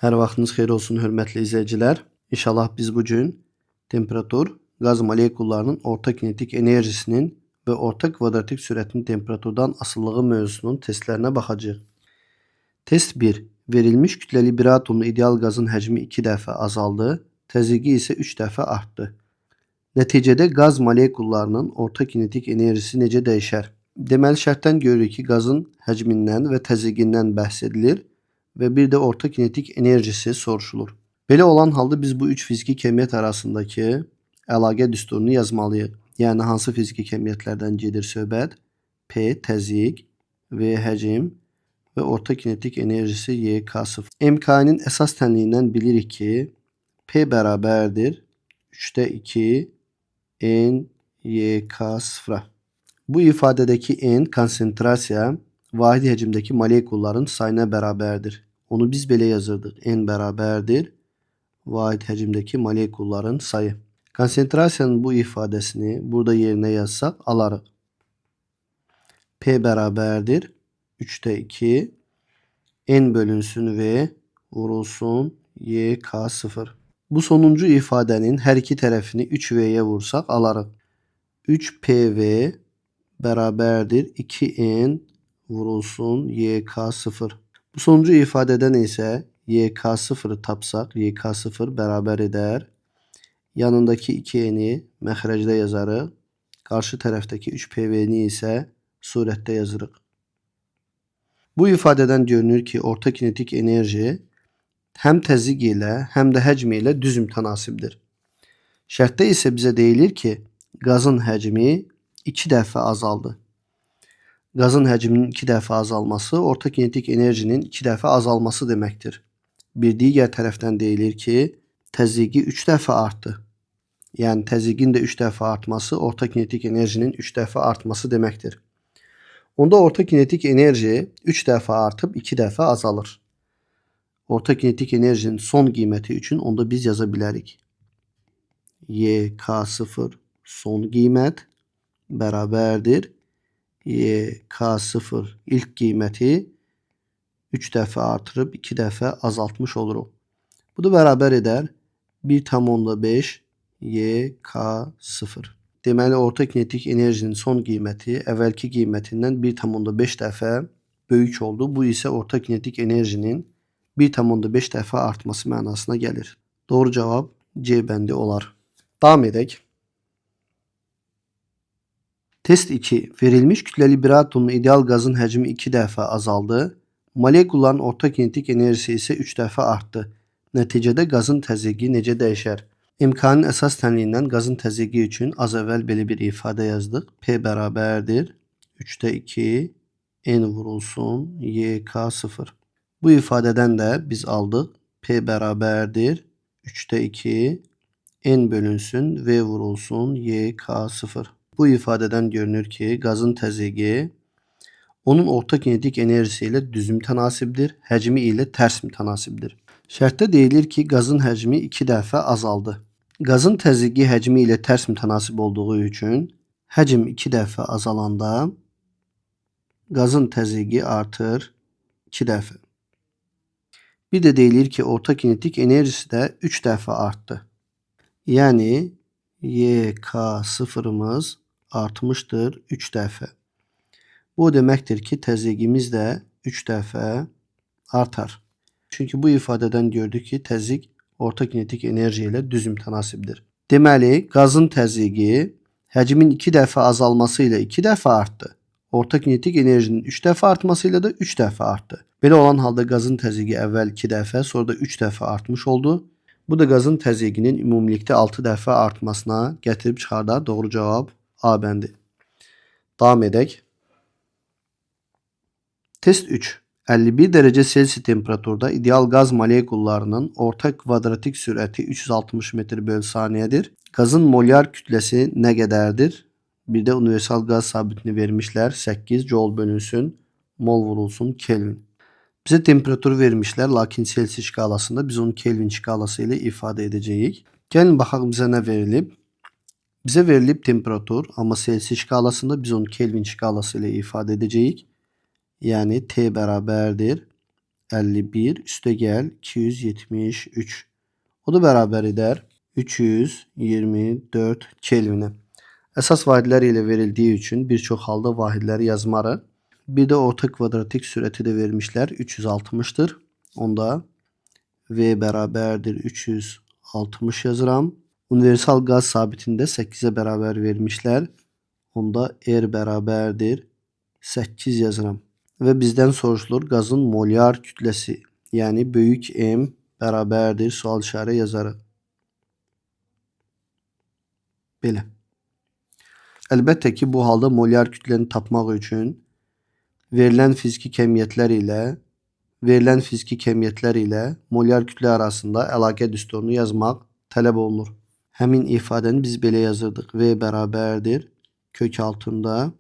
Hər vaxtınız xeyir olsun, hörmətli izləyicilər. İnşallah biz bugün temperatur, qaz molekullarının orta kinetik enerjisinin və orta kvadratik sürətinin temperaturdan asılılığı mövzusunun testlərinə baxacağıq. Test 1. Verilmiş kütləli bir atomlu ideal qazın həcmi 2 dəfə azaldı, təzyiqi isə 3 dəfə artdı. Nəticədə qaz molekullarının orta kinetik enerjisi necə dəyişər? Deməli, şərtdən görürük ki, qazın həcmindən və təzyiqindən bəhs edilir və bir də orta kinetik enerjisi soruşulur. Belə olan halda biz bu üç fiziki kəmiyyət arasındakı əlaqə düsturunu yazmalıyıq. Yəni hansı fiziki kəmiyyətlərdən gedir söhbət? P təzyiq, V həcm və orta kinetik enerjisi YK0. MK-nin əsas tənliyindən bilirik ki, P bərabərdir 3'də 2 N YK0. Bu ifadədəki N konsentrasiya vahid həcmdəki molekulların sayına bərabərdir. Onu biz belə yazırdıq. N bərabərdir vahid həcmdəki molekulların sayı. Konsentrasiyanın bu ifadəsini burada yerinə yazsaq alarıq. P bərabərdir 3'də 2 N bölünsün V vurulsun YK0. Bu sonuncu ifadənin hər iki tərəfini 3V'yə vursaq alarıq. 3PV bərabərdir 2N vurulsun YK0. Bu sonuncu ifadədən isə YK0'ı tapsaq, YK0 bərabər edər. Yanındakı 2N'i məxrəcdə yazarıq. Qarşı tərəfdəki 3PV'ni isə surətdə yazırıq. Bu ifadədən görünür ki, orta kinetik enerji həm təzyiq ilə, həm də həcm ilə düz mütənasibdir. Şərtdə isə bizə deyilir ki, qazın həcmi 2 dəfə azaldı. Qazın həcminin 2 dəfə azalması orta kinetik enerjinin 2 dəfə azalması deməkdir. Bir digər tərəfdən deyilir ki, təzyiqi 3 dəfə artdı. Yəni təzyiqin də 3 dəfə artması orta kinetik enerjinin 3 dəfə artması deməkdir. Onda orta kinetik enerji 3 dəfə artıb 2 dəfə azalır. Orta kinetik enerjinin son qiyməti üçün onda biz yaza bilərik. YK0 son qiymət bərabərdir. YK0 ilk qiyməti 3 dəfə artırıb 2 dəfə azaltmış oluruq. Bu da bərabər edər 1,5 YK0. Deməli, orta kinetik enerjinin son qiyməti əvvəlki qiymətindən 1,5 dəfə böyük oldu. Bu isə orta kinetik enerjinin 1,5 dəfə artması mənasına gəlir. Doğru cavab C bəndi olar. Davam edək. Test 2. Verilmiş kütləli bir atomlu ideal qazın həcmi 2 dəfə azaldı. Molekulların orta kinetik enerjisi isə 3 dəfə artdı. Nəticədə qazın təzyiqi necə dəyişər? MK-nin əsas tənliyindən qazın təzyiqi üçün az əvvəl belə bir ifadə yazdıq. P bərabərdir 3'də 2 N vurulsun YK0. Bu ifadədən də biz aldıq. P bərabərdir 3'də 2 N bölünsün V vurulsun YK0. Bu ifadədən görünür ki, qazın təzyiqi onun orta kinetik enerjisi ilə düz mütənasibdir, həcmi ilə tərs mütənasibdir. Şərtdə deyilir ki, qazın həcmi 2 dəfə azaldı. Qazın təzyiqi həcmi ilə tərs mütənasib olduğu üçün həcm 2 dəfə azalanda qazın təzyiqi artır 2 dəfə. Bir də deyilir ki, orta kinetik enerjisi də 3 dəfə artdı. Yəni YK0'ımız artmışdır 3 dəfə. Bu deməkdir ki, təzyiqimiz də 3 dəfə artar. Çünki bu ifadədən gördük ki, təzyiq orta kinetik enerji ilə düz mütənasibdir. Deməli, qazın təzyiqi həcmin 2 dəfə azalması ilə 2 dəfə artdı. Orta kinetik enerjinin 3 dəfə artması ilə də 3 dəfə artdı. Belə olan halda qazın təzyiqi əvvəl 2 dəfə, sonra da 3 dəfə artmış oldu. Bu da qazın təzyiqinin ümumilikdə 6 dəfə artmasına gətirib çıxardar. Doğru cavab A bəndi. Davam edək. Test 3. 51 dərəcə Selsi temperaturda ideal qaz molekullarının orta kvadratik sürəti 360 metr/saniyədir. Qazın molyar kütləsi nə qədərdir? Bir də universal qaz sabitini vermişlər. 8 joule bölünsün, mol vurulsun Kelvin. Bizə temperaturu vermişlər, lakin Selsi şkalasında biz onu Kelvin şkalası ilə ifadə edəcəyik. Gəlin baxaq bizə nə verilib. Bizə verilib temperatur, amma Selsi şkalasında biz onu Kelvin şkalası ilə ifadə edəcəyik. Yəni T bərabərdir 251 üstə gəl 273. O da bərabər edər 324 Kelvinə. Əsas vahidlər ilə verildiyi üçün bir çox halda vahidləri yazmarıq. Bir də orta kvadratik sürəti də vermişlər 360'dır. Onda V bərabərdir 360 yazıram. Universal qaz sabitində 8'e bərabər vermişlər. Onda R bərabərdir 8 yazıram. Və bizdən soruşulur qazın molyar kütləsi, yəni böyük M bərabərdir sual işarə yazarıq. Belə. Əlbəttə ki, bu halda molyar kütləni tapmaq üçün verilən fiziki kəmiyyətlər ilə molyar kütlə arasında əlaqə düsturunu yazmaq tələb olunur. Həmin ifadəni biz belə yazırdıq. V bərabərdir kök altında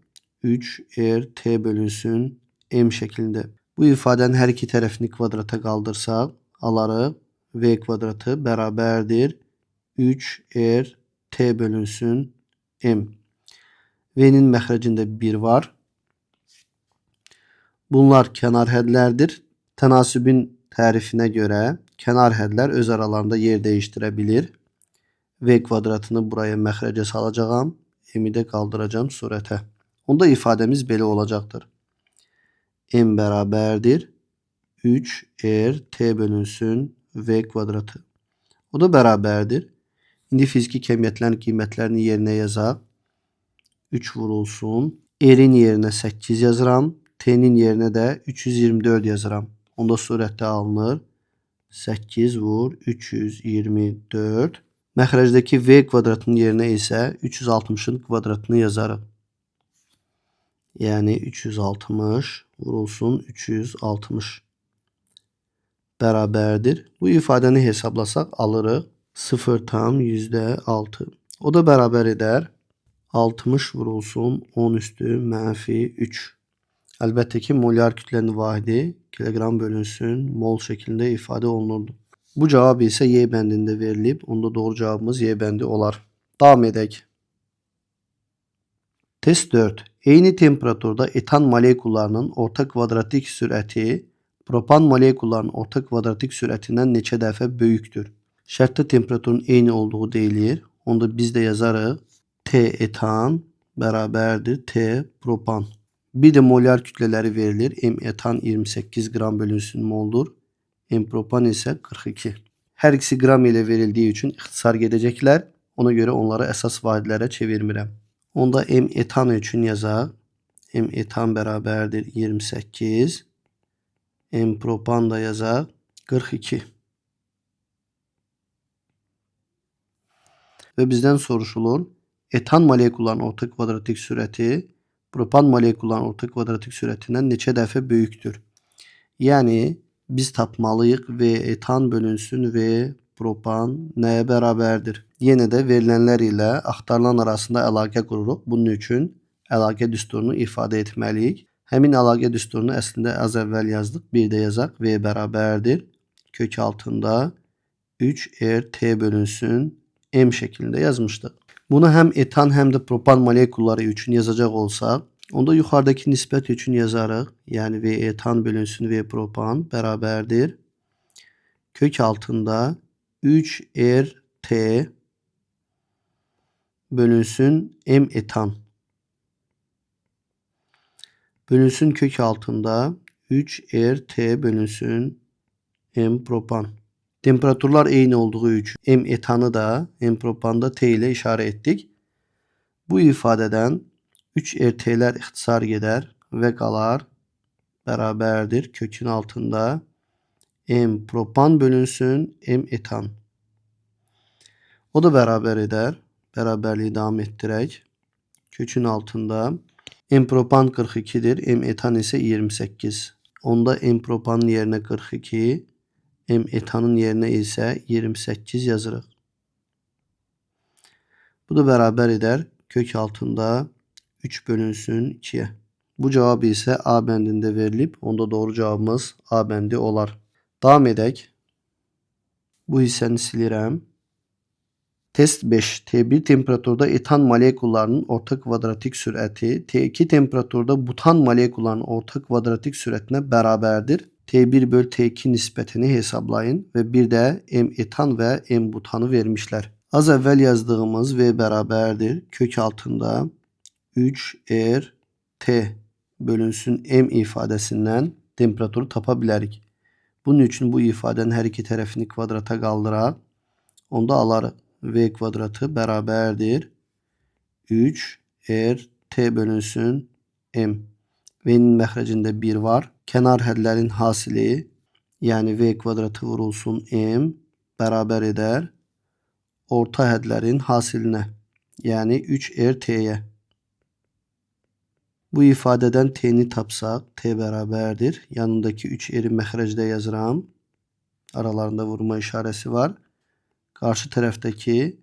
3RT bölünsün M şəklində. Bu ifadənin hər iki tərəfini kvadrata qaldırsaq, alarıq V kvadratı bərabərdir 3RT bölünsün M. V'nin məxrəcində 1 var. Bunlar kənar hədlərdir. Tənasübün tərifinə görə kənar hədlər öz aralarında yer dəyişdirə bilir. V kvadratını buraya məxrəcə salacağam. M'i də qaldıracağım surətə. Onda ifadəmiz belə olacaqdır. M bərabərdir 3RT bölünsün V kvadratı. O da bərabərdir. İndi fiziki kəmiyyətlərin qiymətlərini yerinə yazaq. 3 vurulsun. R'in yerinə 8 yazıram. T'nin yerinə də 324 yazıram. Onda surətdə alınır. 8 vur 324. Məxrəcdəki V kvadratının yerinə isə 360'ın kvadratını yazarıq. Yəni 360 vurulsun 360 bərabərdir. Bu ifadəni hesablasaq alırıq 0,6. O da bərabər edər 60 vurulsun 10 üstü -3. Əlbəttə ki, molyar kütlənin vahidi kiloqram bölünsün mol şəklində ifadə olunurdu. Bu cavab isə Y bəndində verilib. Onda doğru cavabımız Y bəndi olar. Davam edək. Test 4. Eyni temperaturda etan molekullarının orta kvadratik sürəti propan molekullarının orta kvadratik sürətindən neçə dəfə böyükdür? Şərtdə temperaturun eyni olduğu deyilir. Onda biz də yazarıq. T etan bərabərdir T propan. Bir də molyar kütlələri verilir. M etan 28 qram bölünsün moldur. M propan isə 42. Hər ikisi qram ilə verildiyi üçün ixtisar gedəcəklər. Ona görə onları əsas vahidlərə çevirmirəm. Onda M etan üçün yazaq. M etan bərabərdir 28. M propan da yazaq 42. Və bizdən soruşulur. Etan molekullarının orta kvadratik sürəti propan molekullarının orta kvadratik sürətindən neçə dəfə böyükdür? Yəni biz tapmalıyıq V etan bölünsün V propan nəyə bərabərdir? Yenə də verilənlər ilə axtarılan arasında əlaqə qururuq. Bunun üçün əlaqə düsturunu ifadə etməliyik. Həmin əlaqə düsturunu əslində az əvvəl yazdıq. Bir də yazaq. V bərabərdir kök altında 3RT bölünsün M şəklində yazmışdıq. Bunu həm etan həm də propan molekulları üçün yazacaq olsaq, onda yuxarıdakı nisbət üçün yazarıq. Yəni V etan bölünsün V propan bərabərdir kök altında 3RT bölünsün M etan. Bölünsün kök altında 3RT bölünsün M propan. Temperaturlar eyni olduğu üçün M etanı da M propanı da T ilə işarə etdik. Bu ifadədən 3RT'lər ixtisar gedər və qalar bərabərdir kökün altında M propan bölünsün M etan. O da bərabər edər. Bərabərliyi davam etdirək. Kökün altında M propan 42'dir. M etan isə 28. Onda M propanın yerinə 42, M etanın yerinə isə 28 yazırıq. Bu da bərabər edər kök altında 3 bölünsün 2'ye. Bu cavab isə A bəndində verilib. Onda doğru cavabımız A bəndi olar. Davam edək. Bu hissəni silirəm. Test 5. T1 temperaturda etan molekullarının orta kvadratik sürəti T2 temperaturda butan molekullarının orta kvadratik sürətinə bərabərdir. T1 bölü T2 nispetini hesablayın ve bir de M etan ve M butanı vermişler. Az evvel yazdığımız V beraberdir. Kök altında 3 T bölünsün M ifadesinden temperatürü tapabilirik. Bunun için bu ifadenin her iki tarafını kvadrata kaldırar. Onda alarıq. V kvadratı beraberdir 3 T bölünsün M. V'nin məxrəcində 1 var. Kenar hədlərin hasili, yani V kvadratı vurulsun M beraber eder orta hədlərin hasiline, yani 3 T'ye. Bu ifadeden T'ni tapsaq, T beraberdir. Yanındaki 3 R'i məxrəcdə yazıram. Aralarında vurma işarəsi var. Karşı taraftaki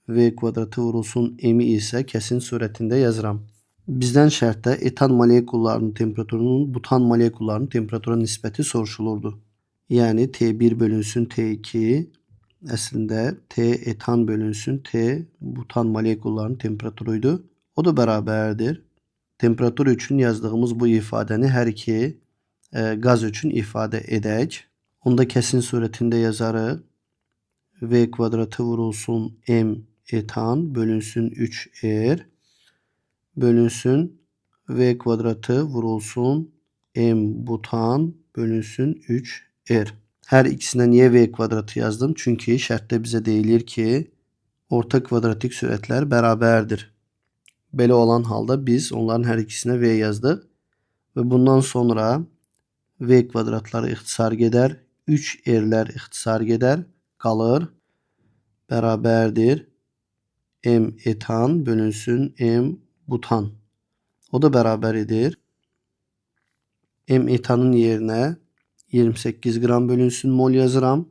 V kvadratı vurulsun M'i ise kesin suretinde yazıram. Bizden şərtdə etan molekullarının temperaturunun butan molekullarının temperatura nisbəti soruşulurdu. Yani T1 bölünsün T2 əslində T etan bölünsün T butan molekullarının temperatürüydü. O da beraberdir. Temperatur üçün yazdığımız bu ifadəni hər iki gaz üçün ifadə edək. Onda kesin suretinde yazarıq. V kvadratı vurulsun M etan bölünsün 3R bölünsün V kvadratı vurulsun M butan bölünsün 3R. Her ikisine niye V kvadratı yazdım? Çünkü şərtdə bizə deyilir ki orta kvadratik sürətlər beraberdir. Belə olan halda biz onların her ikisine V yazdık. Ve bundan sonra V kvadratları ixtisar gedər. 3R'lər ixtisar gedər. Qalır. Beraberdir. M etan bölünsün M butan. O da beraber edir. M etanın yerine 28 gram bölünsün mol yazıram.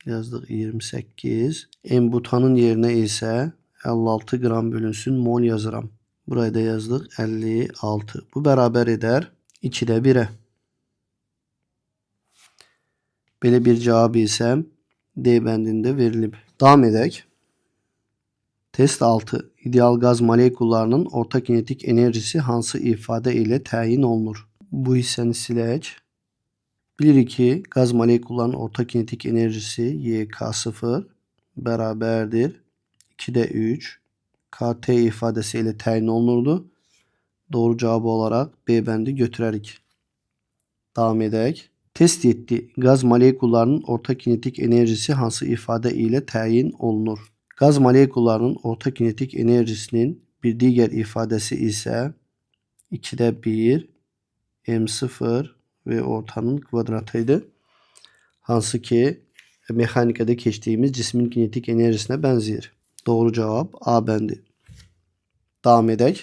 Yazdık 28. M butanın yerine ise 56 gram bölünsün mol yazıram. Burayı da yazdık 56. Bu beraber eder 2'de 1'e. Belə bir cevabı ise D bendinde verilib. Devam edək. Test 6. İdeal gaz molekullarının orta kinetik enerjisi hansı ifade ile təyin olunur? Bu hissəni silək. Bilirik ki gaz molekullarının orta kinetik enerjisi YK0 beraberdir 2'de 3 KT ifadesi ile təyin olunurdu. Doğru cevabı olarak B bendi götürərik. Devam edək. Test 7. Gaz molekullarının orta kinetik enerjisi hansı ifade ile təyin olunur? Gaz molekullarının orta kinetik enerjisinin bir diğer ifadesi ise 2'de 1 M0 ve ortanın kvadratıydı. Hansı ki mekanikada geçtiğimiz cismin kinetik enerjisine benziyor. Doğru cevap A bendi. Devam edək.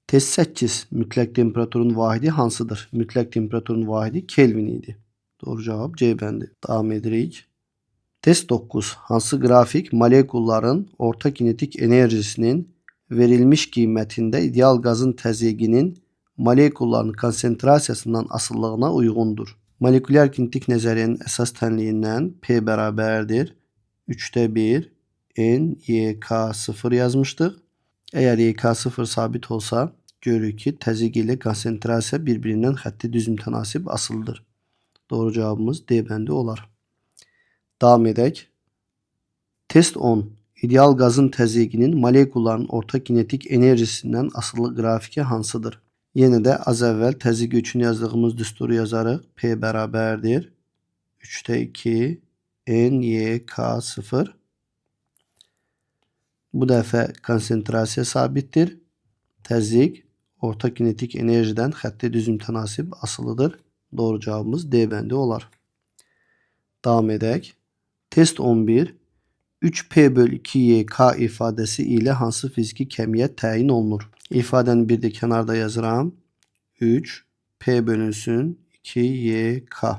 Test 8. Mütləq temperaturun vahidi hansıdır? Mütləq temperaturun vahidi Kelvin idi. Doğru cevap C bendi. Devam edirik. Test 9. Hansı grafik molekulların orta kinetik enerjisinin verilmiş qiymətində ideal gazın təzyiqinin molekulların konsentrasiyasından asıllığına uyğundur? Molekulyar kinetik nəzəriyyənin əsas tənliyindən P bərabərdir 3'te 1 N YK0 yazmışdıq. Eğer YK0 sabit olsa görürük ki təzyiq ile konsentrasiya birbirinden xətti düz mütənasib asılıdır. Doğru cevabımız D bendi olar. Devam edək. Test 10. İdeal gazın təzyiqinin molekulların orta kinetik enerjisindən asılı grafiki hansıdır? Yenə də az əvvəl təzyiq üçün yazdığımız düsturu yazarıq. P bərabərdir 3'te 2 N YK0. Bu dəfə konsentrasiya sabittir. Təzyiq orta kinetik enerjiden xətti düz mütənasib asılıdır. Doğru cevabımız D bendi olar. Devam edək. Test 11. 3P bölü 2YK ifadesi ile hansı fiziki kəmiyyət təyin olunur? İfadəni bir de kenarda yazıram. 3P bölünsün 2YK.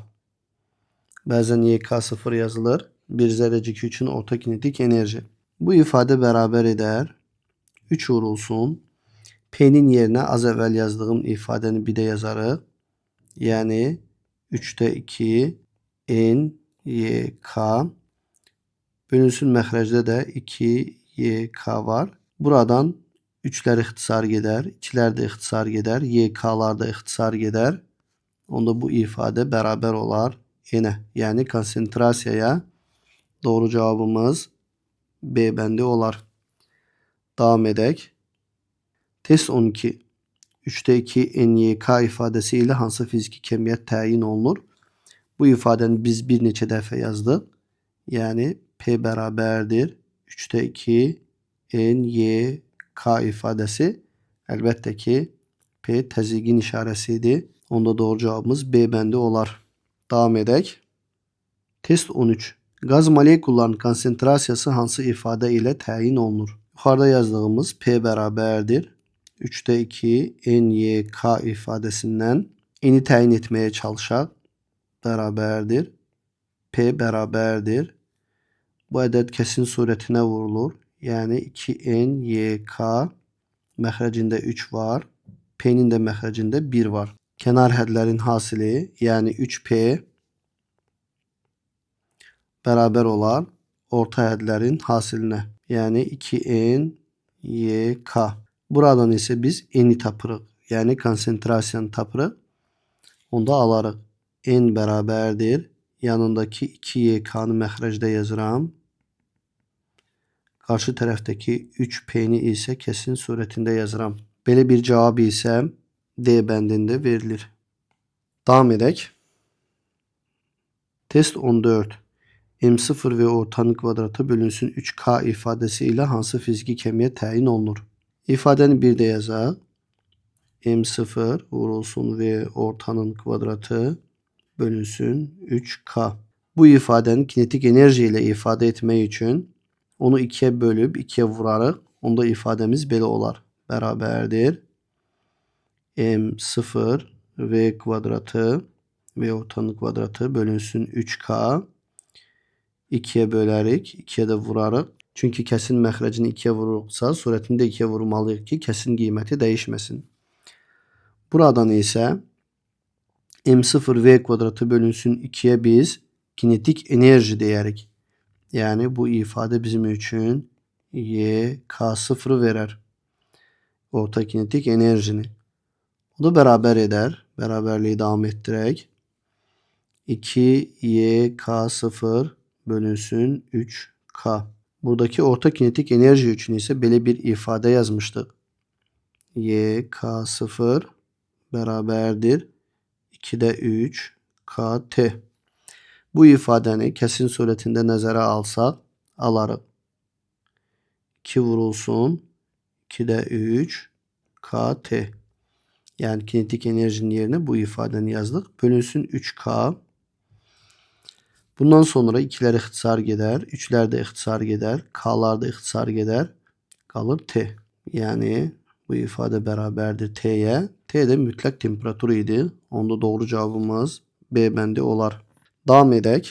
Bəzən YK0 yazılır. Bir zərrəcik üçün orta kinetik enerji. Bu ifade beraber eder 3 vurulsun. P'nin yerine az evvel yazdığım ifadəni bir de yazarıq. Yani 3'te 2 N YK bölünsün məxrəcdə də 2YK var. Buradan 3'lər ixtisar gedər, 2'lər də ixtisar gedər, YK'lar da ixtisar gedər. Onda bu ifade beraber olar n'e. Yani konsentrasiyaya. Doğru cevabımız B bəndi olar. Devam edək. Test 12. 3'te 2 NYK ifadesi ile hansı fiziki kemiyyət təyin olunur? Bu ifadəni biz bir neçə dəfə yazdıq. Yani P bərabərdir 3'te 2 NYK ifadəsi. Əlbəttə ki P təzyiqin işarəsidir. Onda doğru cevabımız B bəndi olar. Devam edək. Test 13. Qaz molekullarının konsentrasiyası hansı ifadə ilə təyin olunur? Yuxarıda yazdığımız P bərabərdir 3'te 2 NYK ifadəsindən N'i təyin etməyə çalışaq. Bərabərdir. P bərabərdir. Bu ədəd kəsin surətinə vurulur. Yəni 2NYK məxrəcində 3 var. P'nin də məxrəcində 1 var. Kənar hədlərin hasili, yəni 3P bərabər olar orta hədlərin hasilinə. Yəni 2NYK. Buradan isə biz N'i tapırıq. Yəni konsentrasiyanı tapırıq. Onda alarıq. N bərabərdir. Yanındakı 2YK'nı məxrəcdə yazıram. Qarşı tərəfdəki 3P'ni isə kəsin surətində yazıram. Belə bir cavab isə D bəndində verilir. Davam edək. Test 14. M0 ve ortanın kvadratı bölünsün 3K ifadesi ile hansı fiziki kemiyyət təyin olunur? İfadəni bir də yazaq. M0 vurulsun ve ortanın kvadratı bölünsün 3K. Bu ifadəni kinetik enerji ile ifade etmək üçün onu 2'ye bölüb 2'ye vurarıq. Onda ifademiz belə olar. Bərabərdir. M0 V kvadratı ve ortanın kvadratı bölünsün 3K. 2'ye bölərik. 2'ye de vurarıq. Çünki kəsin məxrəcini 2'ye vururuqsa surətini də 2'ye vurmalıyıq ki kəsin qiyməti dəyişməsin. Buradan isə M0 V kvadratı bölünsün 2'ye biz kinetik enerji deyərik. Yani bu ifade bizim için YK0 verir. Orta kinetik enerjini. O da beraber eder. Beraberliği devam ettirək. 2YK0 bölünsün 3K. Buradaki orta kinetik enerji için ise belə bir ifade yazmıştık. YK0 beraberdir 2'de 3 KT. Bu ifadəni kəsin surətində nəzərə alsaq, alarıq. 2 vurulsun 2'de 3 KT. Yani kinetik enerjinin yerine bu ifadəni yazdık. Bölünsün 3K. Bundan sonra 2'lər ixtisar gedər. 3'lər də ixtisar gedər. K'lar da ixtisar gedər. Qalır T. Yani bu ifade beraberdir T'ye. T de mütləq temperatur idi. Onda doğru cevabımız B bəndi olar. Davam edək.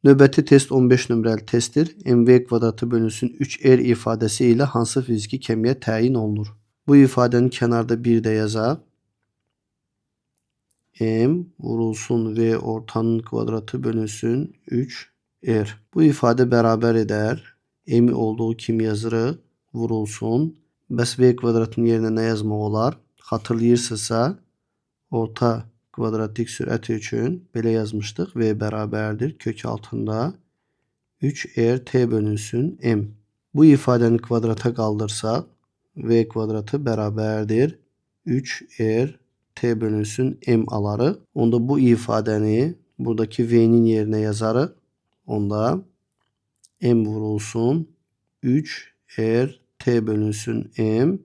Növbəti test 15 nömrəli testdir. MV kvadratı bölünsün 3R ifadəsi ilə hansı fiziki kemiyyət təyin olunur? Bu ifadəni kənarda bir də yazaq. M vurulsun V ortanın kvadratı bölünsün 3R. Bu ifade beraber eder. M olduğu kimi yazırıq. Vurulsun. Bəs V kvadratın yerine nə yazmaq olar? Hatırlayırsınızsa orta kvadratik sürət üçün belə yazmışdıq. V bərabərdir kök altında 3RT bölünsün M. Bu ifadəni kvadrata qaldırsaq V kvadratı bərabərdir 3RT bölünsün M alarıq. Onda bu ifadəni buradaki V'nin yerine yazarıq. Onda M vurulsun 3RT bölünsün M.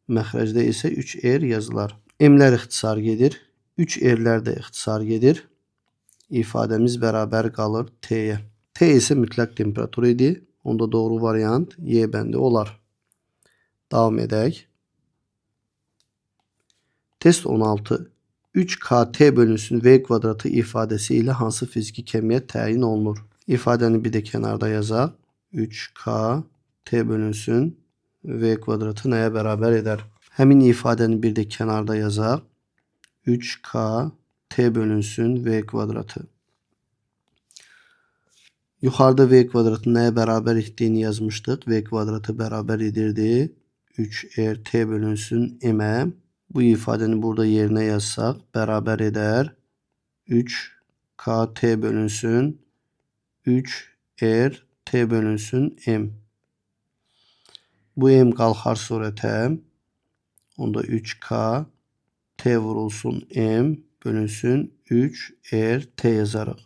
Məxrəcdə isə 3R yazılar. M'lər ixtisar gedir. 3R'lər də ixtisar gedir. İfademiz beraber qalır T'ye. T ise mütləq temperatur idi. Onda doğru variant Y bəndi olar. Davam edək. Test 16. 3KT bölünsün V kvadratı ifadesi ile hansı fiziki kemiyyət təyin olunur? İfadəni bir də kənarda yazaq. 3KT bölünsün V kvadratı nəyə bərabər edər? Həmin ifadəni bir də kənarda yazaq. 3KT bölünsün V kvadratı. Yuxarıda V kvadratın nəyə bərabər etdiyini yazmışdıq. V kvadratı bərabər edirdi 3RT bölünsün M'ə. Bu ifadeni burada yerine yazsak beraber eder. 3 kt bölünsün 3 t bölünsün m. Bu m qalxar surətə. Onda 3k t vurulsun m bölünsün 3 t yazarıq.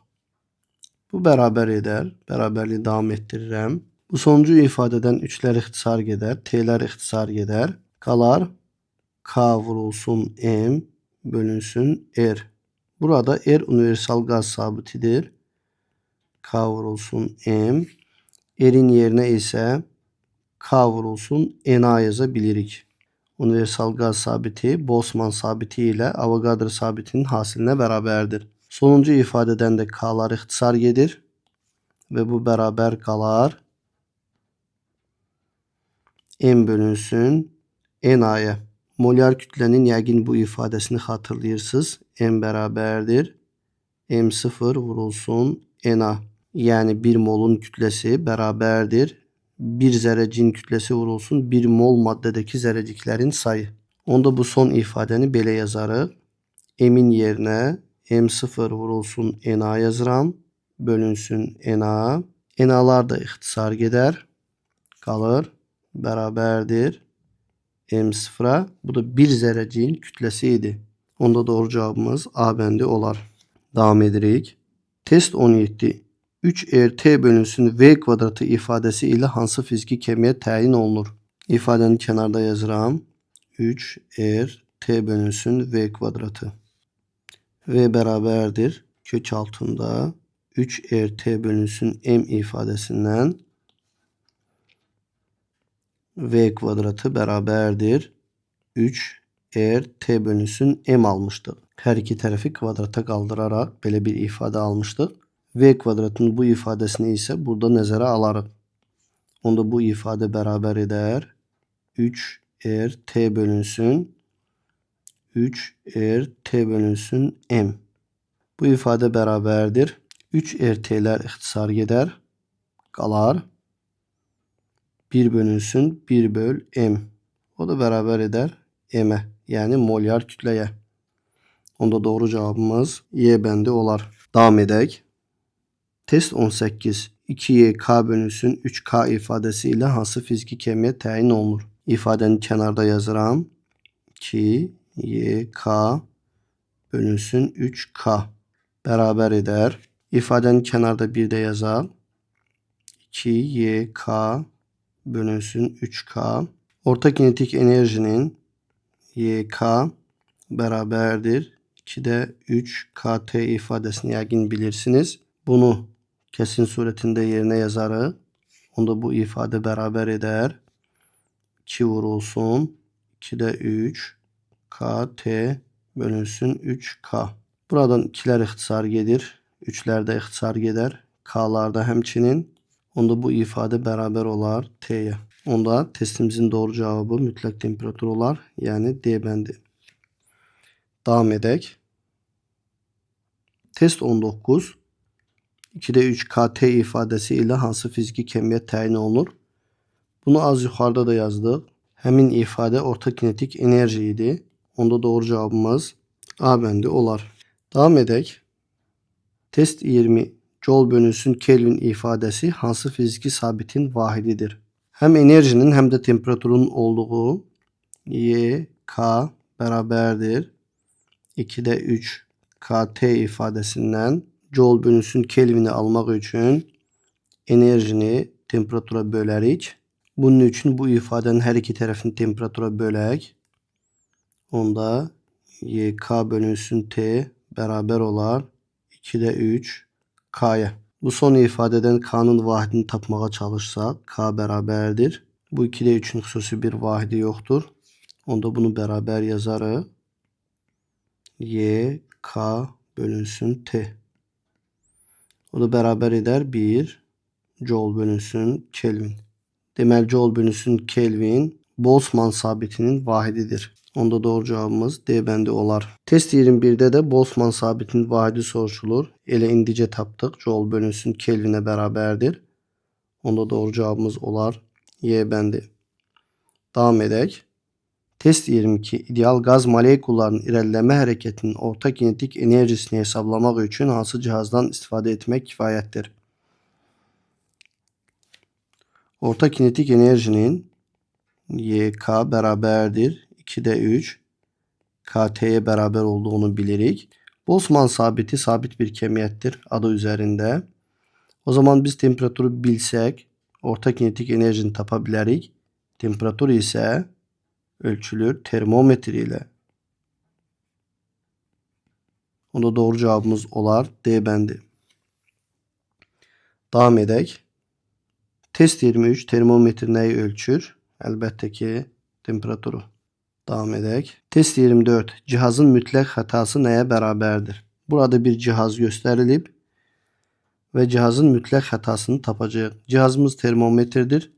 Bu bərabər edər. Bərabərliyi davam etdirirəm. Bu sonuncu ifadədən 3'lər ixtisar gedər. T'lər ixtisar gedər. Qalar k vurulsun m bölünsün r. Burada r universal qaz sabitidir. K vurulsun m. R'in yerinə isə k vurulsun na yazabilirik. Universal qaz sabiti Boltzmann sabiti ilə Avogadro sabitinin hasilinə bərabərdir. Sonuncu ifadədən də k'lar ixtisar gedir və bu bərabər qalar m bölünsün na'ya. Molyar kütlənin yəqin bu ifadəsini xatırlayırsınız. M bərabərdir m0 vurulsun na. Yəni 1 molun kütləsi bərabərdir 1 zərrəcin kütləsi vurulsun 1 mol maddədəki zərrəciklərin sayı. Onda bu son ifadəni belə yazarıq. M'in yerinə m0 vurulsun na yazıram. Bölünsün na. Na'lar da ixtisar gedər. Qalır. Bərabərdir m0'a. Bu da 1 zərrəciyin kütləsi idi. Onda doğru cavabımız A bəndi olar. Davam edirik. Test 17. 3t bölünsün v kvadratı ifadəsi ilə hansı fiziki kəmiyyət təyin olunur? İfadəni kənarda yazıram. 3t bölünsün v kvadratı. V bərabərdir. Kök altında 3t bölünsün m ifadəsindən v kvadratı bərabərdir 3t bölünsün m almışdıq. Hər iki tərəfi kvadrata qaldıraraq belə bir ifadə almışdıq. V kvadratının bu ifadəsini isə burada nəzərə alarıq. Onda bu ifadə bərabər edər 3t bölünsün 3t bölünsün m. Bu ifadə bərabərdir 3t'lər ixtisar gedər. Qalar 1 bölünsün 1 böl m. O da bərabər edər m'ə. Yəni molyar kütləyə. Onda doğru cavabımız Y bəndi olar. Davam edək. Test 18. 2k bölünsün 3k ifadəsi ilə hansı fiziki kəmiyyət təyin olunur? İfadəni kənarda yazıram. 2k bölünsün 3k bərabər edər. İfadəni kənarda bir də yazaq. 2k bölünsün 3k. Orta kinetik enerjinin yk bərabərdir 2'də 3 kt ifadəsini yəqin bilirsiniz. Bunu kesin surətində yerine yazarıq. Onda bu ifadə bərabər edər 2 vurulsun 2'də 3 kt bölünsün 3k. Buradan 2'lər ixtisar gedir. 3'lər də ixtisar gedər. K'lar da həmçinin. Onda bu ifadə bərabər olar t'yə. Onda testimizin doğru cevabı mütləq temperatur olar. Yəni D bəndi. Davam edək. Test 19. 2'də 3 kt ifadəsi ilə hansı fiziki kəmiyyət təyin olunur? Bunu az yuxarıda da yazdıq. Həmin ifadə orta kinetik enerji idi. Onda doğru cevabımız A bəndi olar. Davam edək. Test 20. Joule bölünsün Kelvin ifadəsi hansı fiziki sabitin vahididir? Həm enerjinin həm də temperaturun olduğu YK bərabərdir 2'də 3 KT ifadəsindən Joule bölünsün Kelvin'i almaq üçün enerjini temperatura bölərik. Bunun üçün bu ifadənin hər iki tərəfini temperatura bölək. Onda YK bölünsün T bərabər olar 2'də 3 K'ya. Bu son ifadədən K'nın vahidini tapmağa çalışsaq K bərabərdir. Bu 2'də 3'ün xüsusi bir vahidi yoxdur. Onda bunu bərabər yazarıq. Y, K bölünsün T. O da bərabər edər 1 Joule bölünsün Kelvin. Deməli Joule bölünsün Kelvin Boltzmann sabitinin vahididir. Onda doğru cevabımız D bəndi olar. Test 21'də də Boltzmann sabitinin vahidi soruşulur. Elə indicə tapdıq. Joule bölünsün Kelvin'ə bərabərdir. Onda doğru cevabımız olar Y bəndi. Davam edək. Test 22. İdeal qaz molekularının irəliləmə hərəkətinin orta kinetik enerjisini hesablamaq üçün hansı cihazdan istifadə etmək kifayətdir? Orta kinetik enerjinin YK bərabərdir 2'de 3 KT'ye beraber olduğunu bilirik. Boltzmann sabiti sabit bir kemiyettir adı üzerinde. O zaman biz temperatürü bilsək orta kinetik enerjini tapa bilərik. Temperatur ise ölçülür termometre ile. Onda doğru cevabımız olar D bəndi. Davam edək. Test 23 termometre nəyi ölçür? Əlbəttə ki temperaturu. Devam edək. Test 24. Cihazın mütləq xətası nəyə bərabərdir? Burada bir cihaz göstərilib və cihazın mütləq xətasını tapacağıq. Cihazımız termometredir.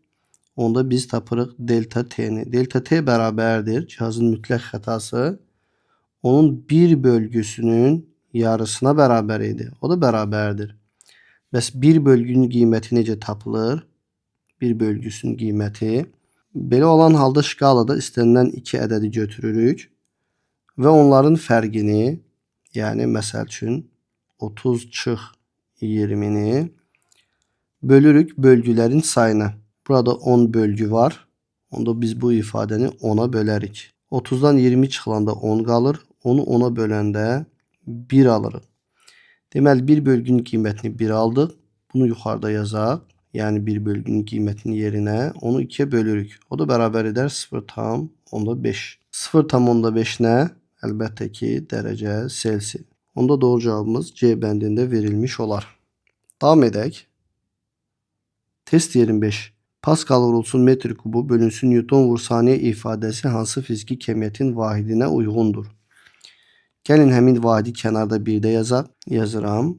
Onda biz tapırıq delta T'ni. Delta T bərabərdir. Cihazın mütləq xətası onun bir bölgüsünün yarısına bərabər idi. O da bərabərdir. Bəs bir bölgünün qiyməti necə tapılır? Bir bölgüsünün qiyməti. Belə olan halda şkalada istənilən 2 ədədi götürürük və onların fərqini, yəni məsəl üçün 30/20'ni bölürük bölgülərin sayına. Burada 10 bölgü var. Onda biz bu ifadəni 10'a bölərik. 30'dan 20 çıxılanda 10 qalır. Onu 10'a böləndə 1 alırıq. Deməli bir bölgünün qiymətini 1 aldıq. Bunu yuxarıda yazaq. Yani bir bölgünün qiymətinin yerine onu 2'ye bölürük. O da bərabər edər 0,5. 0,5 nə? Əlbəttə ki dərəcə Selsi. Onda doğru cevabımız C bəndində verilmiş olar. Davam edək. Test 25. Pascal vurulsun metr kubu bölünsün Newton vur saniye ifadəsi hansı fiziki kemiyyətin vahidinə uyğundur? Gəlin həmin vahidi kənarda 1'də yazaq. Yazıram.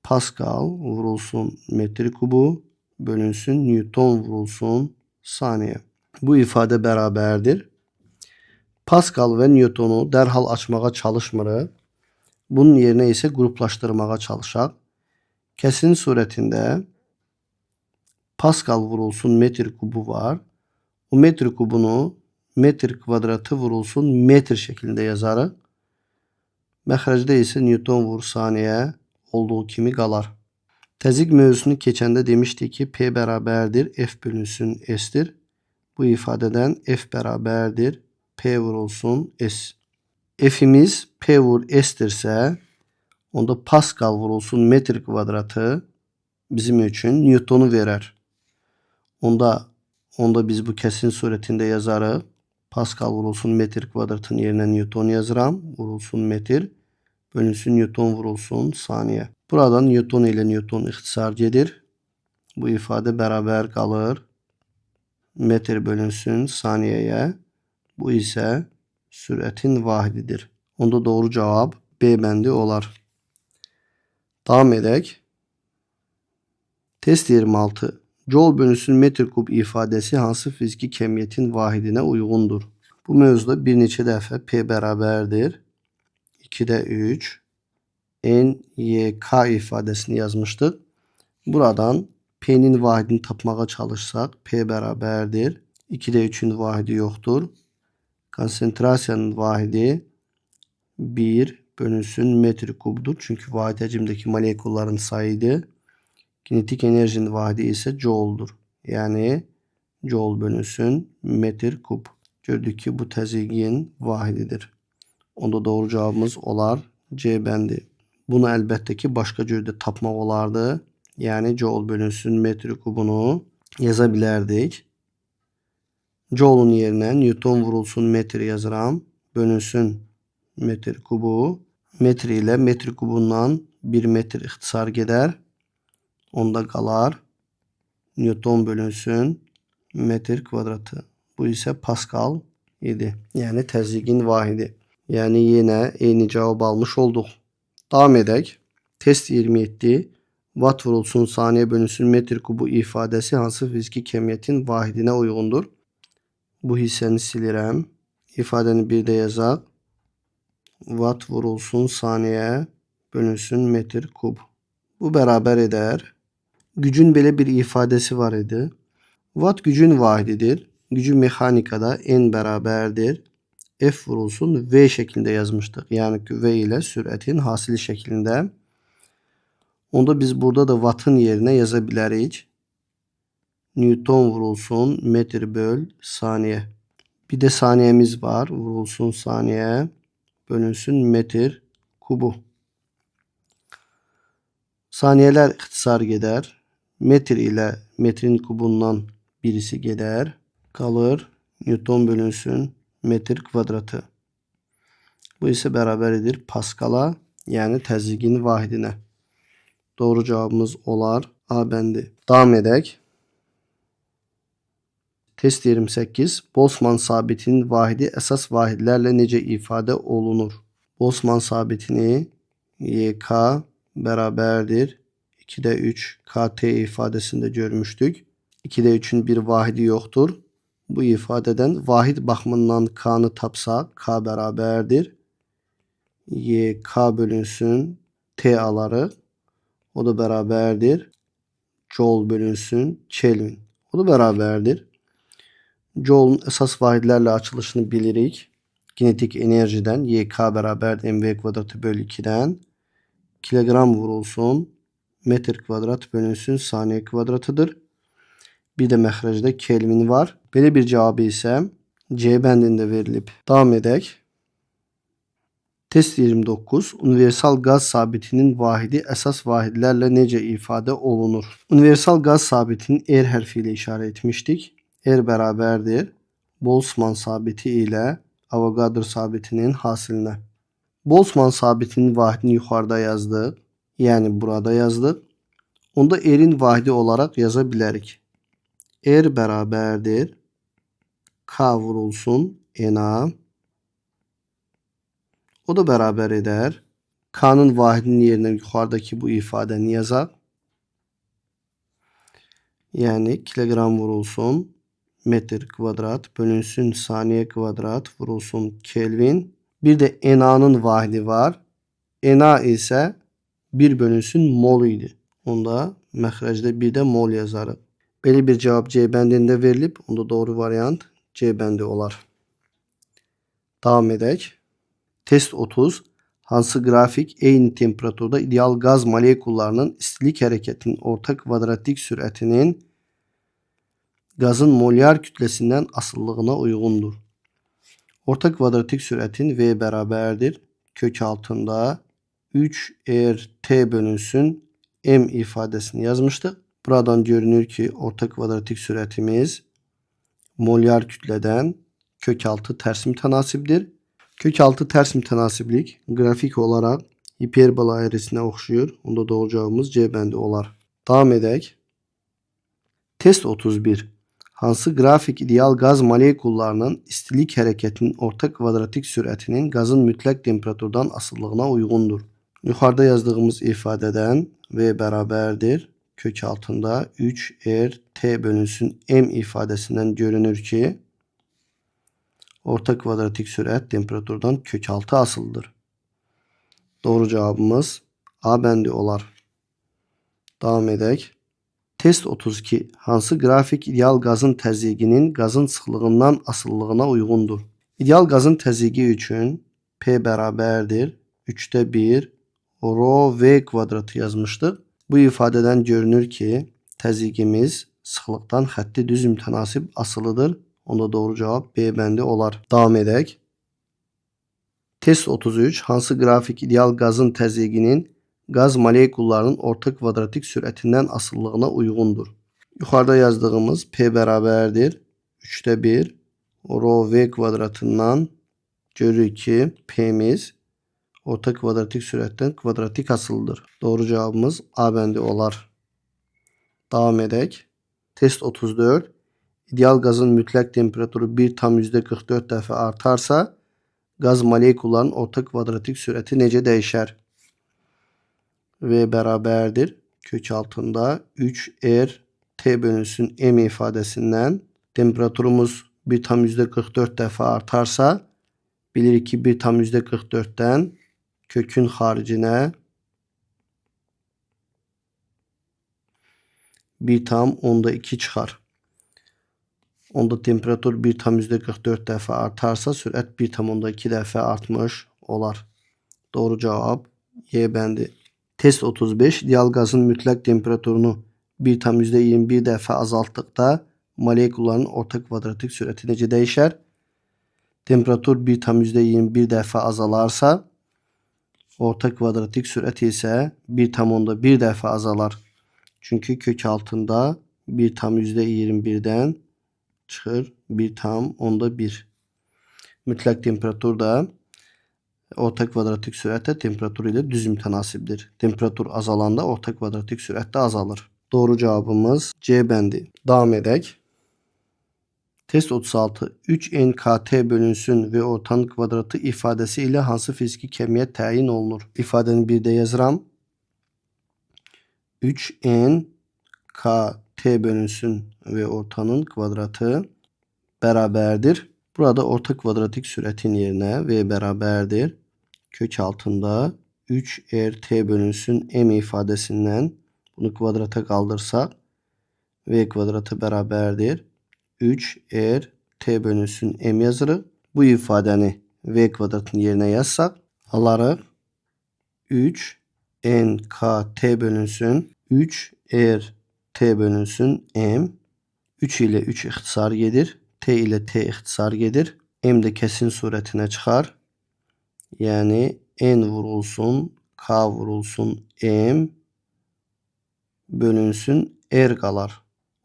Pascal vurulsun metr kubu bölünsün Newton vurulsun saniye. Bu ifade bərabərdir. Pascal və Newton'u dərhal açmağa çalışmırıq. Bunun yerine ise gruplaşdırmağa çalışaq. Kəsin surətində Pascal vurulsun metr kubu var. O metr kubunu metr kvadratı vurulsun metr şeklinde yazarıq. Məxrəcdə ise Newton vur saniye olduğu kimi qalar. Təzyiq mövzusunu keçəndə demişdik ki P bərabərdir F bölünsün S'dir. Bu ifadədən F bərabərdir P vurulsun S. F'imiz P vur S'dirsə onda Pascal vurulsun metr kvadratı bizim üçün Newton'u verer. Onda biz bu kesin surətində yazarıq. Pascal vurulsun metr kvadratın yerine Newton yazıram. Vurulsun metr bölünsün Newton vurulsun saniye. Buradan Newton ile Newton ixtisar gedir. Bu ifade beraber kalır. Metr bölünsün saniyeye. Bu ise süretin vahididir. Onda doğru cevap B bəndi olar. Devam edək. Test 26. Joule bölünsün metr kub ifadəsi hansı fiziki kemiyyətin vahidinə uyğundur? Bu mövzuda bir neçə dəfə P bərabərdir 2'de 3 NYK ifadesini yazmıştık. Buradan P'nin vahidini tapmağa çalışsak P bərabərdir 2'de 3'ün vahidi yoktur. Konsentrasiyanın vahidi 1 bölünsün metr kubdur. Çünkü vahid həcmdəki molekulların sayıdır. Kinetik enerjinin vahidi ise joule'dur. Yani joule bölünsün metr kub. Gördük ki bu təzyiqin vahididir. Onda doğru cevabımız olar C bəndi. Bunu əlbəttə ki başqa cürdə tapmaq olardı. Yani joule bölünsün metr kubunu yaza bilərdik. Joule'un yerine Newton vurulsun metr yazıram. Bölünsün metr kubu. Metr ile metr kubundan 1 metr ixtisar gedər. Onda qalar Newton bölünsün metr kvadratı. Bu ise Pascal idi. Yani təzyiqin vahidi. Yani yine eyni cevap almış olduk. Devam edək. Test 27. Watt vurulsun saniye bölünsün metr kubu ifadəsi hansı fiziki kemiyyətin vahidinə uyğundur? Bu hissəni silirəm. İfadəni bir də yazaq. Watt vurulsun saniye bölünsün metr kub. Bu bərabər edər. Gücün belə bir ifadəsi var idi. Watt gücün vahididir. gücü mekanikada N beraberdir. F vurulsun V şeklinde yazmıştık. Yani V ile süretin hasili şeklinde. Onda biz burada da wattın yerine yazabiliriz. Newton vurulsun metre böl saniye. Bir de saniyemiz var. Vurulsun saniye bölünsün metre kubu. Saniyeler ixtisar gedər. Metre ile metrin kubundan birisi gedər. Kalır Newton bölünsün metre kvadratı. Bu ise beraberdir Pascal'a, yani təzyiqin vahidinə. Doğru cevabımız olar A bəndi. Davam edək. Test 28. Boltzmann sabitinin vahidi əsas vahidlərlə necə ifadə olunur? Boltzmann sabitini YK beraberdir 2'de 3 KT ifadesinde görmüştük. 2'de 3'ün bir vahidi yoktur. Bu ifadeden vahid baxımından K'nı tapsaq K beraberdir YK bölünsün T aları. O da beraberdir Joule bölünsün Kelvin. O da beraberdir. Joule'un esas vahidlerle açılışını bilirik. Kinetik enerjiden YK beraber mv kvadratı bölü 2'den kilogram vurulsun metre kvadrat bölünsün saniye kvadratıdır. Bir de məxrəcdə Kelvin var. Belə bir cevabı ise C bəndində verilib. Davam edək. Test 29. Universal qaz sabitinin vahidi əsas vahidlərlə necə ifadə olunur? Universal qaz sabitini R hərfi ilə işarə etmişdik. R bərabərdir Boltzmann sabiti ile Avogadro sabitinin hasilinə. Boltzmann sabitinin vahidini yuxarıda yazdık. Yani burada yazdık. Onda R'in vahidi olarak yazabilirik. R beraberdir K vurulsun NA. O da beraber eder. K'nın vahidinin yerine yukarıdaki bu ifadeni yazar. Yani kilogram vurulsun metre kvadrat bölünsün saniye kvadrat vurulsun Kelvin. Bir de NA'nın vahidi var. NA ise 1 bölünsün mol idi. Onda məxrəcdə bir de mol yazarıq. Belə bir cevap C bəndində verilib. Onda doğru variant C bəndi olar. Davam edək. Test 30. Hansı grafik eyni temperaturda ideal gaz molekullarının istilik hareketinin orta kvadratik süratinin gazın molyar kütlesinden asıllığına uygundur. Orta kvadratik süratin V beraberdir kök altında 3 RT bölünsün M ifadesini yazmıştık. Buradan görünür ki orta kvadratik süratimiz molyar kütleden kök altı ters mütenasibdir. Kök altı ters mütenasiblik grafik olarak hiperbola eğrisine oxşuyur. Onda doğru cevabımız C bəndi olar. Davam edək. Test 31. Hansı grafik ideal gaz molekullarının istilik hareketinin orta kvadratik süratinin gazın mütləq temperaturdan asıllığına uygundur? Yukarıda yazdığımız ifadeden V beraberdir kök altında 3 RT bölünsün M ifadesinden görünür ki orta kvadratik sürat temperaturdan kök altı asıldır. Doğru cevabımız A bəndi olar. Davam edək. Test 32. Hansı grafik ideal gazın təzyiqinin gazın sıxlığından asıllığına uygundur? İdeal gazın təzyiqi üçün P beraberdir 3'te 1 rho V kvadratı yazmıştık. Bu ifadeden görünür ki təzyiqimiz sıxlıqdan xətti düz mütənasib asılıdır. Onda doğru cevap B bəndi olar. Davam edək. Test 33. Hansı grafik ideal gazın təzyiqinin gaz molekullarının orta kvadratik süratinden asıllığına uygundur? Yukarıda yazdığımız P beraberdir 3'te 1 rho V kvadratından görürük ki P'miz orta kvadratik süratten kvadratik asıldır. Doğru cevabımız A bəndi olar. Davam edək. Test 34. İdeal gazın mütləq temperaturu 1 tam %44 dəfə artarsa gaz molekullarının orta kvadratik sürəti necə dəyişər? V beraberdir kök altında 3 T bölünsün M ifadesinden temperaturumuz 1 tam %44 dəfə artarsa bilirik ki 1 tam %44'ten kökün xaricinə 1 tam onda 2 çıxar. Onda temperatur 1,44 dəfə artarsa, sürət 1,2 dəfə artmış olar. Doğru cavab Y bəndi. Test 35. İdeal qazın mütləq temperaturunu 1,21 dəfə azaltdıqda molekulların orta kvadratik sürəti necə dəyişər? Temperatur 1,21 dəfə azalarsa, orta kvadratik sürət isə 1,1 dəfə azalar. Çünki kök altında 1,21'dən çıxır 1,1. Mütləq temperatur da orta kvadratik sürətlə temperatur ilə düz mütənasibdir. Temperatur azalanda orta kvadratik sürət də azalır. Doğru cavabımız C bəndi. Davam edək. Test 36. 3nkt bölünsün və ortanın kvadratı ifadəsi ilə hansı fiziki kəmiyyət təyin olunur? İfadəni bir də yazıram. 3nkt bölünsün və ortanın kvadratı bərabərdir. Burada orta kvadratik sürətin yerinə V bərabərdir. Kök altında 3rt bölünsün m ifadəsindən bunu kvadrata qaldırsaq V kvadratı bərabərdir. 3rt bölünsün m yazırıq. Bu ifadəni V kvadratın yerinə yazsaq alarıq. 3nkt bölünsün 3rt bölünsün m. 3 ilə 3 ixtisar gedir. T ilə T ixtisar gedir. M də kəsin surətinə çıxar. Yəni n vurulsun k vurulsun m bölünsün r qalar.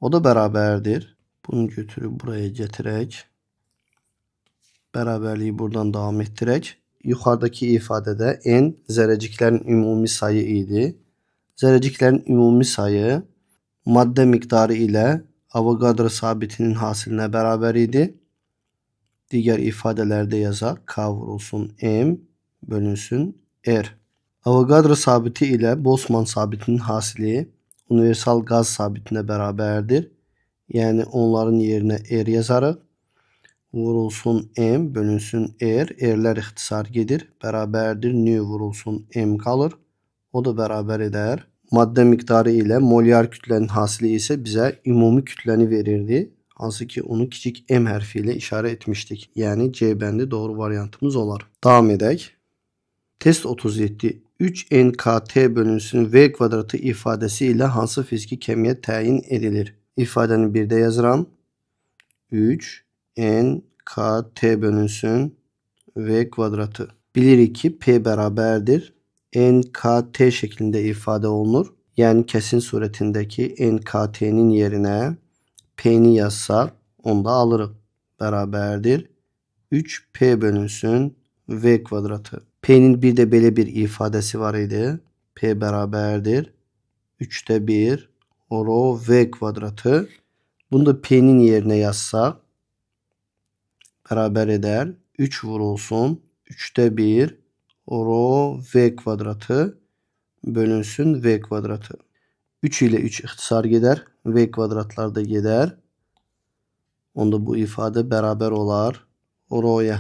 O da bərabərdir. Bunu götürüb buraya gətirək. Bərabərliyi buradan davam etdirək. Yuxarıdakı ifadədə n zərrəciklərin ümumi sayı idi. Zərrəciklərin ümumi sayı maddə miqdarı ilə Avogadro sabitinin hasilinə bərabər idi. Digər ifadələrdə yazaq. K vurulsun m bölünsün r. Avogadro sabiti ilə Boltzmann sabitinin hasili universal qaz sabitinə bərabərdir. Yəni onların yerinə r yazarıq. Vurulsun m bölünsün r. R'lər ixtisar gedir. Bərabərdir. Nü vurulsun m qalır. O da bərabər edər. Maddə miqdarı ilə molyar kütlənin hasili isə bizə ümumi kütləni verirdi. Hansı ki onu kiçik m hərfi ilə işarə etmişdik. Yəni C bəndi doğru variantımız olar. Davam edək. Test 37. 3nkt bölünsün v kvadratı ifadəsi ilə hansı fiziki kəmiyyət təyin edilir? İfadəni bir də yazıram. 3nkt bölünsün v kvadratı. Bilirik ki p bərabərdir. nkt şeklində ifadə olunur. Yəni kəsin surətindəki nkt'nin yerinə p'ni yazsaq onu da alırıq. Bərabərdir. 3p bölünsün v kvadratı. P'nin bir də belə bir ifadəsi var idi. P bərabərdir. 3'te 1 rho v kvadratı. Bunu da p'nin yerinə yazsaq bərabər edər. 3 vurulsun 3'te 1 rho v kvadratı bölünsün v kvadratı. 3 ilə 3 ixtisar gedər. V kvadratlar da gedər. Onda bu ifadə bərabər olar rho'ya.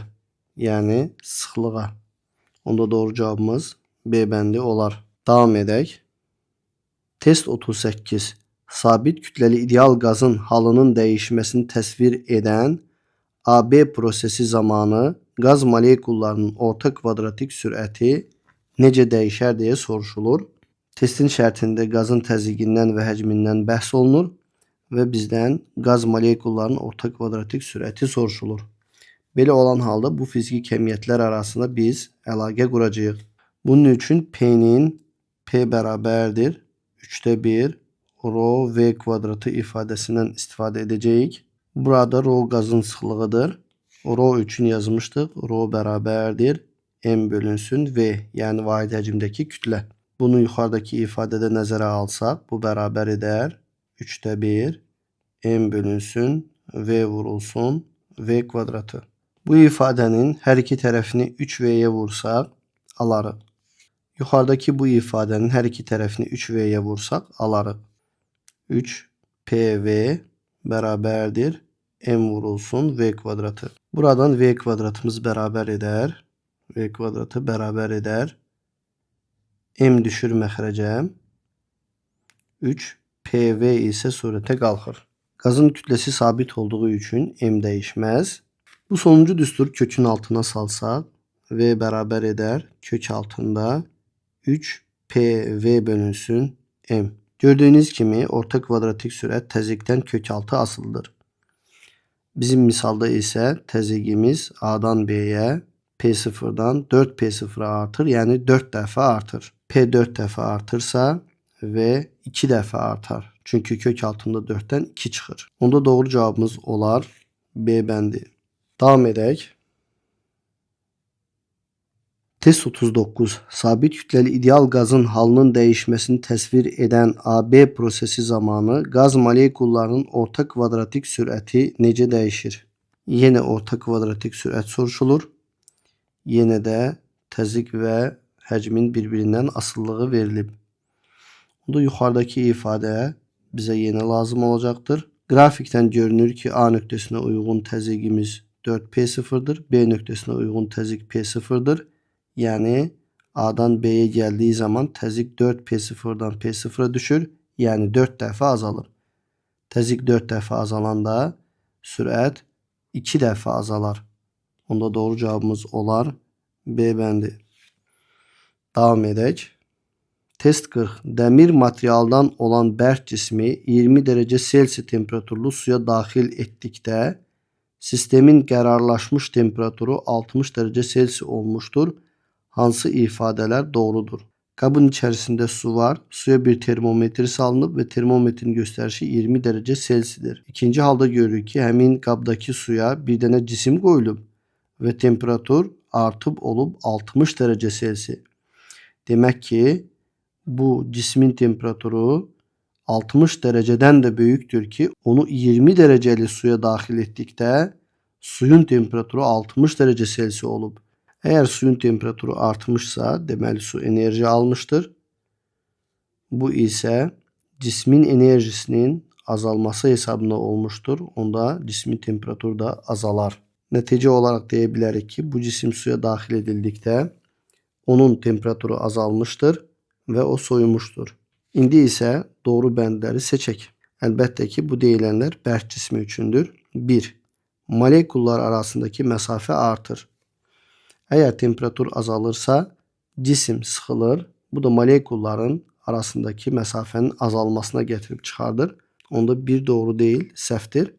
Yəni sıxlığa. Onda doğru cavabımız B bəndi olar. Davam edək. Test 38. Sabit kütləli ideal qazın halının dəyişməsini təsvir edən AB prosesi zamanı qaz molekullarının orta kvadratik sürəti necə dəyişər deyə soruşulur. Testin şərtində qazın təzyiqindən və həcmindən bəhs olunur və bizdən qaz molekullarının orta kvadratik sürəti soruşulur. Belə olan halda bu fiziki kəmiyyətlər arasında biz əlaqə quracağıq. Bunun üçün P'nin P bərabərdir. 3'te 1 rho v kvadratı ifadəsindən istifadə edəcəyik. Burada rho qazın sıxlığıdır. Rho üçün yazmışdıq. Rho bərabərdir. M bölünsün V. Yəni vahid həcmdəki kütlə. Bunu yuxarıdakı ifadədə nəzərə alsaq bu bərabər edər. 3'te 1 M bölünsün V vurulsun V kvadratı. Bu ifadənin hər iki tərəfini 3V'yə vursaq alarıq. Yuxarıdakı bu ifadənin hər iki tərəfini 3V'yə vursaq alarıq. 3PV bərabərdir. M vurulsun V kvadratı. Buradan V kvadratımız bərabər edər. V kvadratı bərabər edər. M düşür məxrəcə. 3PV isə surətə qalxır. Gazın kütlesi sabit olduğu için M değişmez. Bu sonuncu düstur kökün altına salsaq V beraber eder kök altında 3 PV bölünsün M. Gördüğünüz kimi orta kvadratik sürət təzyiqdən kök altı asılıdır. Bizim misalda ise təzyiqimiz A'dan B'ye P0'dan 4P0'a artır. Yani 4 defa artır. P 4 defa artırsa V 2 defa artar. Çünkü kök altında 4'ten 2 çıxır. Onda doğru cevabımız olar B bəndi. Davam edək. Test 39. Sabit kütleli ideal gazın halının değişmesini təsvir eden AB prosesi zamanı gaz molekullarının orta kvadratik sürəti necə değişir? Yine orta kvadratik sürət soruşulur. Yine de təzyiq ve həcmin birbirinden asıllığı verilib. Burada yukarıdaki ifade bize yine lazım olacaktır. Grafikten görünür ki A nöqtəsinə uygun təzyiqimiz 4P0'dır. B nöqtəsinə uygun təzyiq P0'dır. Yani A'dan B'ye geldiği zaman təzyiq 4P0'dan P0'a düşür. Yani 4 defa azalır. Təzyiq 4 defa azalanda sürət 2 defa azalar. Onda doğru cevabımız olar B bəndi. Davam edək. Test 40. Demir materialdan olan bərk cismi 20 derece Celsius temperaturlu suya daxil etdikdə sistemin qərarlaşmış temperaturu 60 derece Celsius olmuştur. Hansı ifadeler doğrudur? Kabın içerisinde su var. Suya bir termometre salınıb ve termometrin gösterişi 20 derece Celsius'dir. İkinci halda görürük ki həmin qabdaki suya bir dənə cisim qoyulub ve temperatur artıb olub 60 derece Celsius. Demek ki bu cismin temperaturu 60 dereceden de büyüktür ki onu 20 dereceli suya dahil ettikdə suyun temperaturu 60 derece Celsius olub. Eğer suyun temperaturu artmışsa deməli su enerji almıştır. Bu ise cismin enerjisinin azalması hesabına olmuştur. Onda cismin temperaturu da azalar. Netice olarak diyebiliriz ki bu cisim suya dahil edildikdə onun temperaturu azalmıştır ve o soyumuştur. İndi ise doğru bəndləri seçək. Əlbəttə ki bu deyilenler bərk cismi üçündür. 1. Molekullar arasındaki mesafe artır. Eğer temperatur azalırsa cisim sıxılır. Bu da molekulların arasındaki mesafenin azalmasına getirip çıxardır. Onda bir doğru değil, səhvdir.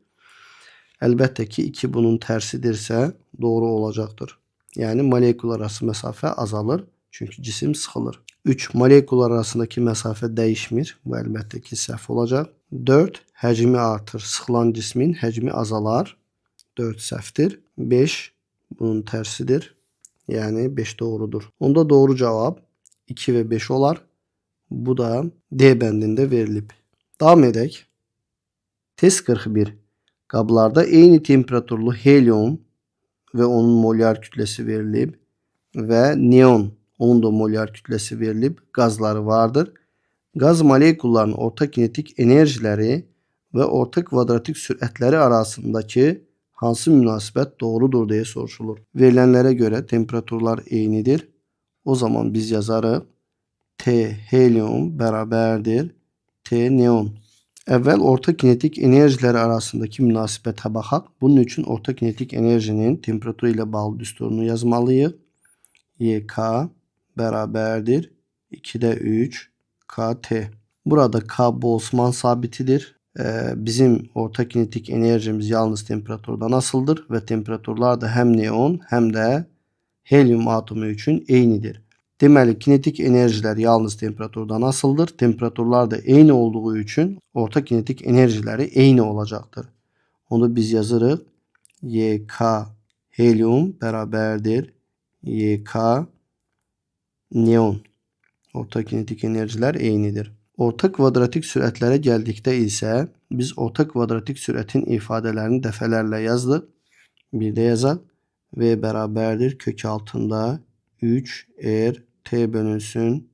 Əlbəttə ki 2 bunun tersidirsə doğru olacaktır. Yani molekullar arası mesafe azalır. Çünkü cisim sıxılır. 3. Molekullar arasındaki mesafe değişmir. Bu əlbəttə ki səhv olacaq. 4. Həcmi artır. Sıxılan cismin həcmi azalar. 4 səhvdir. 5. Bunun tersidir. Yani 5 doğrudur. Onda doğru cevap 2 ve 5 olar. Bu da D bəndində verilib. Davam edək. Test 41. Qablarda eyni temperaturlu helyum ve onun molyar kütlesi verilib ve neon onun da molyar kütlesi verilib gazları vardır. Gaz molekullarının orta kinetik enerjileri ve orta kvadratik sürətləri arasındaki hansı münasibət doğrudur diye soruşulur. Verilenlere göre temperaturlar eynidir. O zaman biz yazarıq T helyum beraberdir T neon. Evvel orta kinetik enerjileri arasındaki münasibətə baxaq. Bunun için orta kinetik enerjinin temperaturu ile bağlı düsturunu yazmalıyıq. YK beraberdir 2'de 3 KT. Burada K Boltzmann sabitidir. Bizim orta kinetik enerjimiz yalnız temperaturdan asıldır ve temperaturlar da hem neon hem de helyum atomu için eynidir. Deməli kinetik enerjiler yalnız temperaturdan asıldır. Temperaturlar da eyni olduğu için orta kinetik enerjileri eyni olacaktır. Onu biz yazırıq. YK helyum beraberdir YK neon. Orta kinetik enerjiler eynidir. Orta kvadratik sürətlere geldikdə isə biz orta kvadratik sürətin ifadelerini dəfələrlə yazdık. Bir de yazaq. V beraberdir kök altında 3 R T bölünsün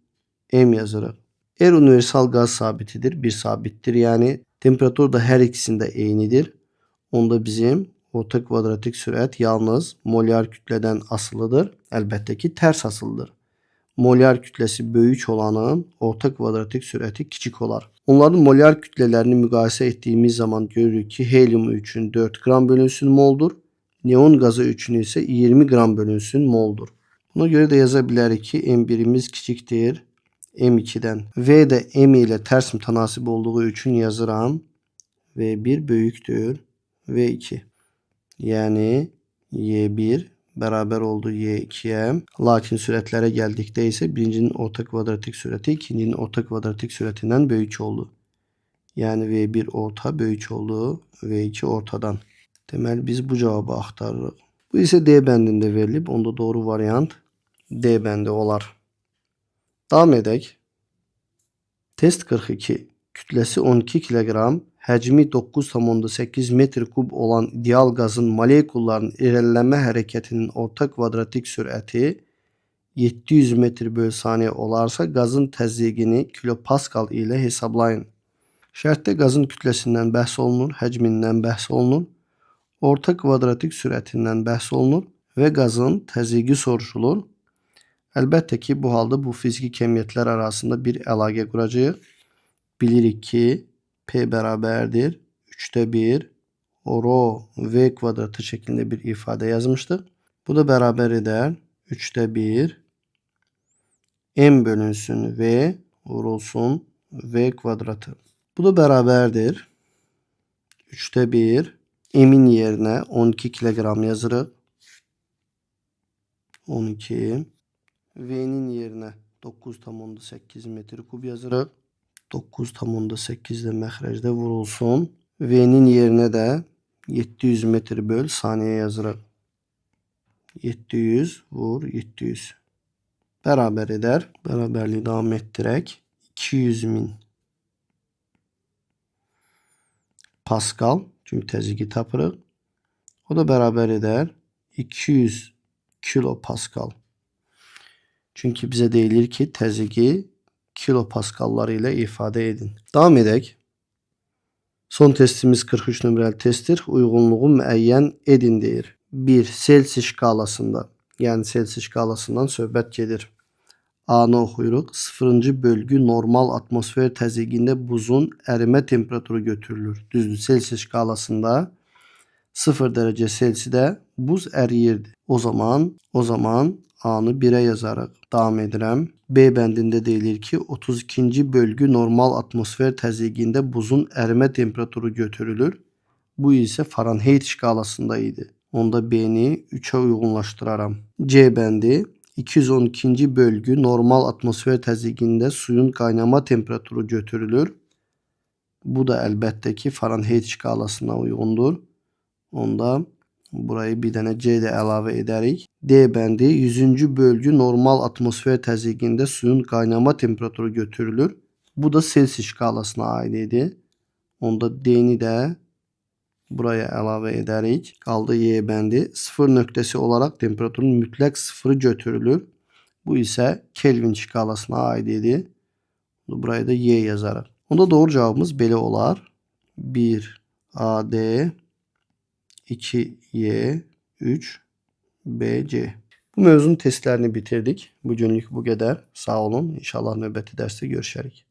M yazırıq. R universal gaz sabitidir. Bir sabittir. Yani temperatur da her ikisinde eynidir. Onda bizim orta kvadratik sürət yalnız molyar kütleden asılıdır. Əlbəttə ki ters asılıdır. molar kütlesi böyük olanın orta kvadratik sürəti kiçik olar. Onların molar kütlələrini müqayisə etdiyimiz zaman görürük ki, helyum üçün 4 qram bölünsün moldur. Neon qazı üçün isə 20 qram bölünsün moldur. Buna görə də yaza bilərik ki, M1'imiz kiçikdir M2'dən. V də M ilə tərs mütənasib olduğu üçün yazıram. V1 böyükdür V2. Yəni Y1 bərabər oldu Y2'ye. Lakin sürətlərə gəldikdə isə birincinin orta kvadratik sürəti ikincinin orta kvadratik sürətindən böyük oldu. Yəni V1 orta böyük oldu V2 ortadan. Deməli biz bu cavabı axtarırıq. Bu isə D bəndində verilib. Onda doğru variant D bəndi olar. Davam edək. Test 42. Kütləsi 12 kiloqram, həcmi 9,8 metr kub olan ideal qazın molekulların irəliləmə hərəkətinin orta kvadratik sürəti 700 metr bölü saniyə olarsa, qazın təzyiqini kilopaskal ilə hesablayın. Şərtdə qazın kütləsindən bəhs olunur, həcmindən bəhs olunur, orta kvadratik sürətindən bəhs olunur və qazın təzyiqi soruşulur. Əlbəttə ki, bu halda bu fiziki kəmiyyətlər arasında bir əlaqə quracağıq. Bilirik ki, P bərabərdir 3'te 1 rho V kvadratı şəklində bir ifadə yazmışdıq. Bu da bərabər edər 3'te 1 M bölünsün V vurulsun V kvadratı. Bu da bərabərdir 3'te 1 M'in yerinə 12 kiloqram yazırıq. 12 V'nin yerinə 9,8 metr kub yazırıq. 9,8 də məxrəcdə vurulsun. V'nin yerinə də 700 metr böl saniyə yazırıq. 700 vur 700. Bərabər edər. Bərabərliyi davam etdirək. 200.000 Pascal. Çünki təzyiqi tapırıq. O da bərabər edər 200 kilopascal. Çünki bizə deyilir ki, təzyiqi kilopaskalları ilə ifadə edin. Davam edək. Son testimiz 43 nömrəli testdir. Uyğunluğu müəyyən edin deyir. 1. Selsi şkalasında, yəni Selsi şkalasından söhbət gedir. A-nı oxuyuruq. 0-cı bölgü normal atmosfer təzyiqində buzun ərimə temperaturu götürülür. Düzdür, Selsi şkalasında 0 dərəcə Selsidə buz əriyirdi. O zaman A-nı 1'ə yazarıq. Davam edirəm. B bəndində deyilir ki, 32-ci bölgü normal atmosfer təzyiqində buzun ərimə temperaturu götürülür. Bu isə Fahrenheit şkalasında idi. Onda B-ni 3'ə uyğunlaşdıraram. C bəndi 212-ci bölgü normal atmosfer təzyiqində suyun qaynama temperaturu götürülür. Bu da əlbəttə ki, Fahrenheit şkalasına uyğundur. Onda burayı bir dənə C də əlavə edərik. D bəndi 100-cü bölgü normal atmosfer təzyiqində suyun qaynama temperaturu götürülür. Bu da Selsi şkalasına aid idi. Onda D-ni də buraya əlavə edərik. Qaldı Y bəndi. 0 nöqtəsi olaraq temperaturun mütləq sıfırı götürülür. Bu isə Kelvin şkalasına aid idi. Buraya da Y yazarıq. Onda doğru cavabımız belə olar. 1 AD 2Y 3 BC. Bu mövzunun testlərini bitirdik. Bugünlük bu qədər. Sağ olun. İnşallah növbəti dərsdə görüşərik.